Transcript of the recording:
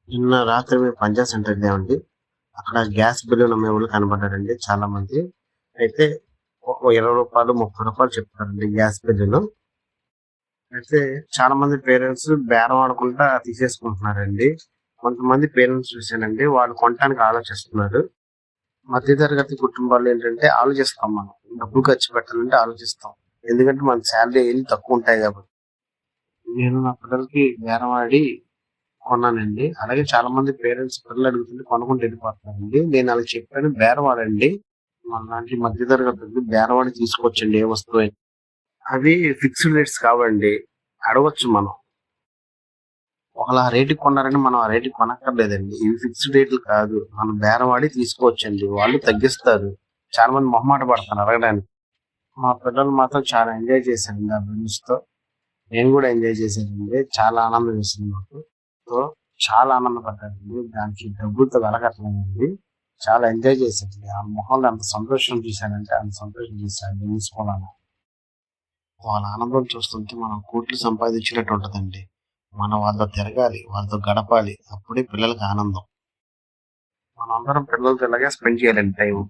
నిన్న రాత్రి మేము పంచాయత్ సెంటర్‌కి వెళ్ళామండి. అక్కడ గ్యాస్ బిల్లులు అమ్మేవాళ్ళు కనపడ్డారండి చాలా మంది. అయితే ఒక రూ. 20, రూ. 30 చెప్తారండి గ్యాస్ బిల్లులు. అయితే చాలా మంది పేరెంట్స్ బేరం ఆడకుండా తీసేసుకుంటున్నారండి. కొంతమంది పేరెంట్స్ చూసానండి వాళ్ళు కొనటానికి ఆలోచిస్తున్నారు. మధ్య తరగతి కుటుంబాలు ఏంటంటే ఆలోచిస్తాం మనం. డబ్బులు ఖర్చు పెట్టాలంటే ఆలోచిస్తాం. ఎందుకంటే మన సాలరీలు తక్కువ ఉంటాయి కాబట్టి. నేను నా పిల్లలకి బేరం ఆడి కొన్నానండి. అలాగే చాలా మంది పేరెంట్స్ పిల్లలు అడుగుతుంటే కొనకుండా వెళ్ళిపోతున్నారండి. నేను ఆళ్ళకి చెప్పాను బేరమాడండి. మనలాంటి మధ్య తరగతోళ్ళు బేరమాడి తీసుకోవచ్చండి ఏ వస్తువైనా. అవి ఫిక్స్డ్ రేట్స్ కావండి. అడగొచ్చు మనం. ఒకళ్ళు ఆ రేటుకి కొన్నారని మనం ఆ రేటుకి కొనక్కర్లేదండి. ఇవి ఫిక్స్డ్ రేట్లు కాదు. మనం బేరమాడి తీసుకోవచ్చండి. వాళ్ళు తగ్గిస్తారు. చాలా మంది మొహమాట పడతారు అడగడానికి. మా పిల్లలు మాత్రం చాలా ఎంజాయ్ చేశారండి ఆ బెలూన్స్‌తో. నేను గూడా ఎంజాయ్ చేశానండి. చాలా ఆనందం వేసింది మాకు. సో, చాలా ఆనందపడ్డానండి. దానికి డబ్బులతో వెలకట్టలేనండి. చాలా ఎంజాయ్ చేశానండి. ఆ మొహంలో ఎంత సంతోషం చూశానంటే అంత సంతోషం చూశాను బెలూన్స్ కొనాలని. వాళ్ళ ఆనందం చూస్తుంటే మనం కోట్లు సంపాదించినట్టు ఉంటదండి. మనం వాళ్ళతో తిరగాలి, వాళ్ళతో గడపాలి. అప్పుడే పిల్లలకి ఆనందం. మనందరం పిల్లలతో ఇలాగే స్పెండ్ చేయాలండి టైము.